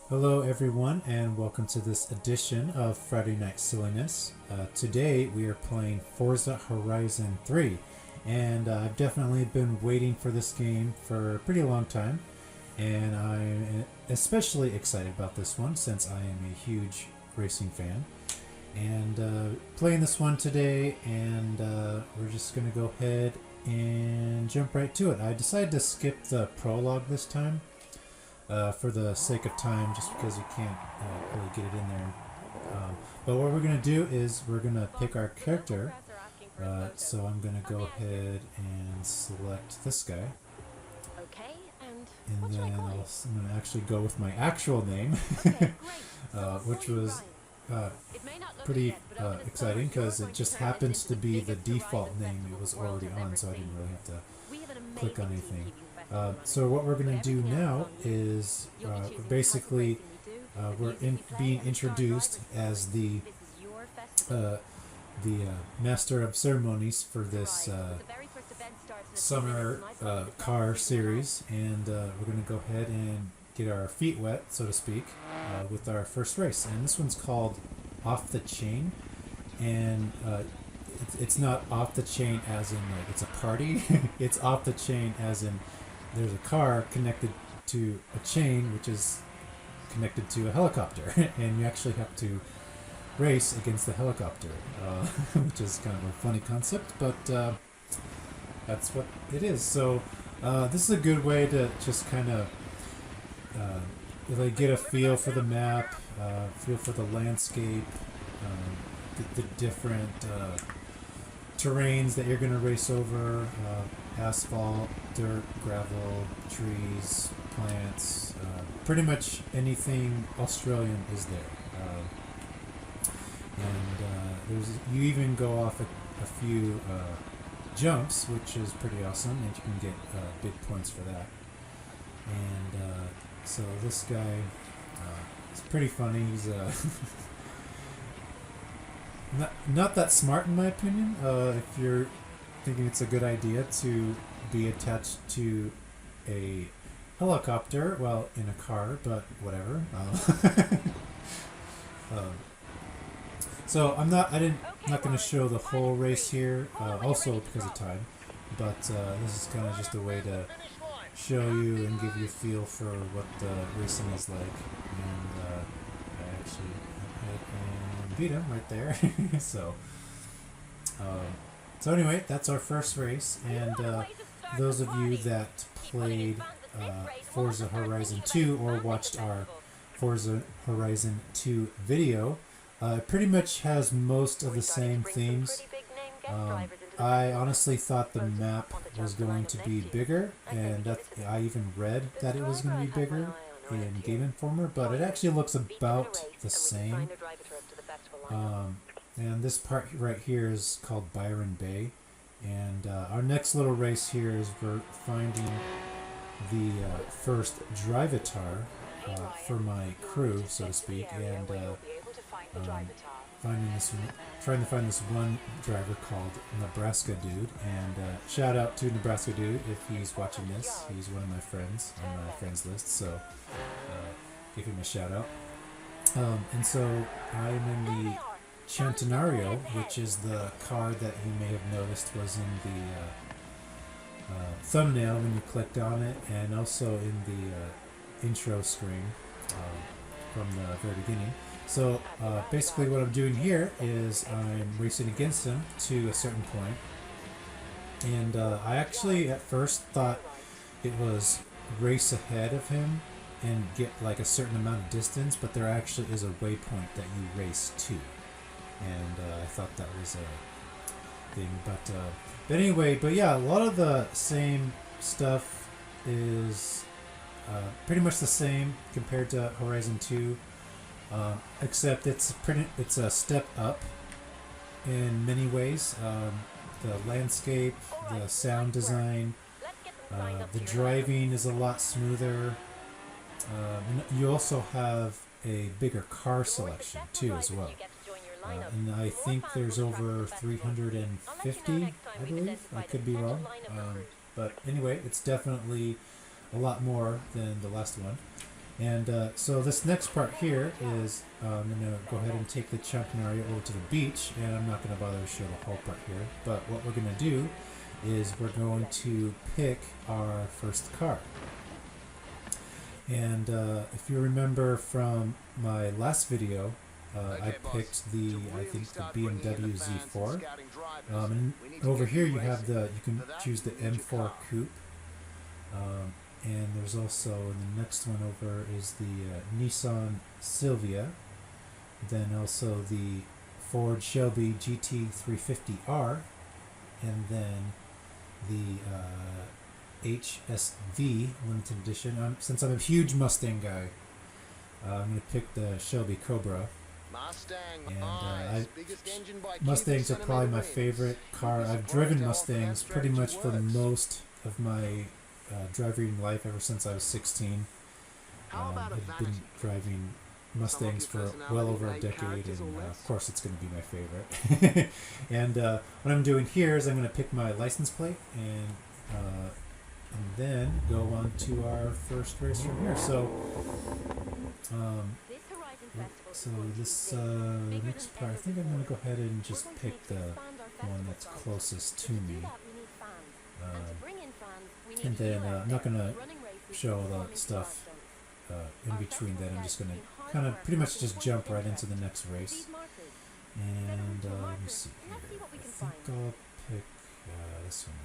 Hello everyone and welcome to this edition of Friday Night Silliness. Today we are playing Forza Horizon 3 and I've definitely been waiting for this game for a pretty long time and I'm especially excited about this one since I am a huge racing fan. And playing this one today and we're just going to go ahead and jump right to it. I decided to skip the prologue this time. For the sake of time, just because you can't really get it in there. But what we're going to do is we're going to pick our character. So I'm going to go ahead and select this guy. And then I'm going to actually go with my actual name, which was pretty exciting because it just happens to be the default name it was already on, so I didn't really have to click on anything. So what we're going to do now is basically we're being introduced as the master of ceremonies for this summer car series, and we're going to go ahead and get our feet wet, so to speak, with our first race. And this one's called Off the Chain, and it's not off the chain as in like it's a party. It's off the chain as in there's a car connected to a chain which is connected to a helicopter, and you actually have to race against the helicopter, which is kind of a funny concept, but that's what it is. So this is a good way to just kind of like get a feel for the map, feel for the landscape, the different terrains that you're going to race over, asphalt, dirt, gravel, trees, plants, pretty much anything Australian is there. You even go off a few jumps, which is pretty awesome, and you can get big points for that. And so this guy is pretty funny. He's not that smart in my opinion. If you're thinking it's a good idea to be attached to a helicopter, well, in a car, but whatever. So I'm not going to show the whole race here, also because of time, but this is kind of just a way to show you and give you a feel for what the racing is like. And I actually beat him right there. So anyway, that's our first race, and those of you that played Forza Horizon 2 or watched our Forza Horizon 2 video, pretty much has most of the same themes. I honestly thought the map was going to be bigger, and I even read that it was going to be bigger in Game Informer, but it actually looks about the same. And this part right here is called Byron Bay, and our next little race here is we're finding the first drivatar for my crew, so to speak, and trying to find this one driver called Nebraska Dude, and shout out to Nebraska Dude if he's watching this. He's one of my friends on my friends list, so give him a shout out. And so I'm in the Centenario, which is the car that you may have noticed was in the thumbnail when you clicked on it, and also in the intro screen from the very beginning. So basically what I'm doing here is I'm racing against him to a certain point, and I actually at first thought it was race ahead of him and get like a certain amount of distance, but there actually is a waypoint that you race to, and I thought that was a thing, but anyway, but yeah, a lot of the same stuff is pretty much the same compared to Horizon 2, except it's a step up in many ways. The landscape, the sound design, the driving is a lot smoother. You also have a bigger car selection too as well. And I think there's over 350, I believe. I could be wrong. But anyway, it's definitely a lot more than the last one. And so this next part here is I'm going to go ahead and take the Championaria over to the beach, and I'm not going to bother to show the whole part here, but what we're going to do is we're going to pick our first car. And if you remember from my last video, I picked I think the BMW Z4. And over here you can choose the M4 Coupe. And there's also, the next one over is the Nissan Silvia. Then also the Ford Shelby GT350R. And then the HSV Limited Edition. Since I'm a huge Mustang guy, I'm going to pick the Shelby Cobra. And Mustangs are probably my favorite car. I've driven Mustangs pretty much for the most of my driving life ever since I was 16. I've been driving Mustangs for well over a decade, and of course it's going to be my favorite. And what I'm doing here is I'm going to pick my license plate and then go on to our first race from here. So this next part, I think I'm going to go ahead and just pick the one that's closest to me. And then I'm not going to show all the stuff in between that. I'm just going to kind of pretty much just jump right into the next race. And let me see here. I think I'll pick this one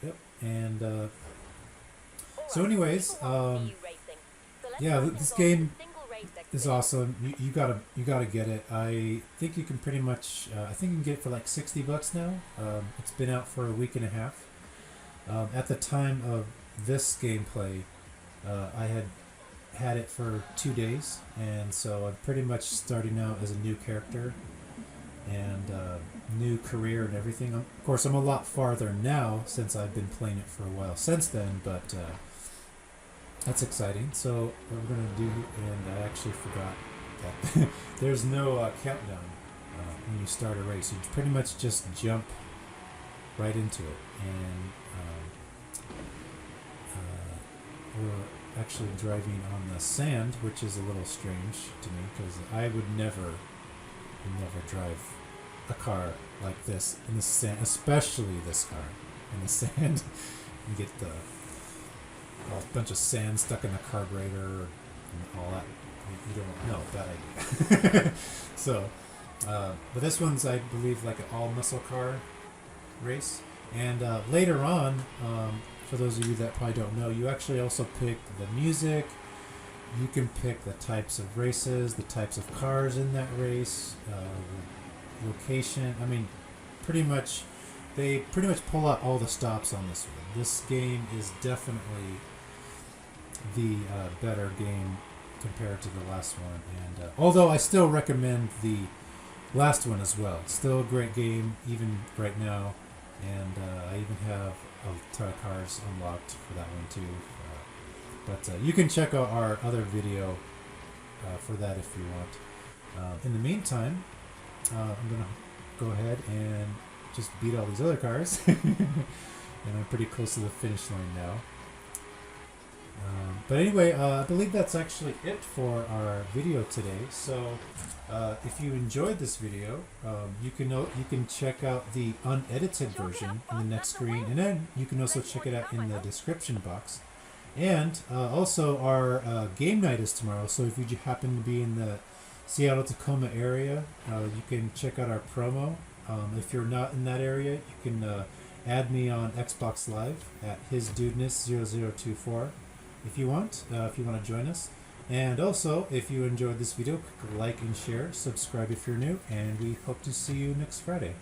right here. Yep. And so anyways, yeah, this game is awesome. You gotta get it. I think you can pretty much. I think you can get it for like $60 now. It's been out for a week and a half. At the time of this gameplay, I had it for 2 days, and so I'm pretty much starting out as a new character and new career and everything. Of course, I'm a lot farther now since I've been playing it for a while since then, but. That's exciting. So what we're going to do, and I actually forgot that there's no countdown when you start a race. You pretty much just jump right into it. And we're actually driving on the sand, which is a little strange to me because I would never drive a car like this in the sand, especially this car in the sand. You get a bunch of sand stuck in the carburetor and all that. You don't know, bad idea. So, but this one's, I believe, like an all-muscle car race. And later on, for those of you that probably don't know, you actually also pick the music. You can pick the types of races, the types of cars in that race, location. I mean, they pretty much pull out all the stops on this one. This game is definitely the better game compared to the last one, and although I still recommend the last one as well. It's still a great game even right now, and I even have a ton of cars unlocked for that one too, but you can check out our other video for that if you want. In the meantime, I'm gonna go ahead and just beat all these other cars and I'm pretty close to the finish line now. But anyway, I believe that's actually it for our video today. So if you enjoyed this video, you can check out the unedited version in the next screen, and then you can also check it out in the description box. And also our game night is tomorrow, so if you happen to be in the Seattle-Tacoma area, you can check out our promo. If you're not in that area, you can add me on Xbox Live at hisdudeness0024 if you want to join us. And also, if you enjoyed this video, click like and share, subscribe if you're new, and we hope to see you next Friday.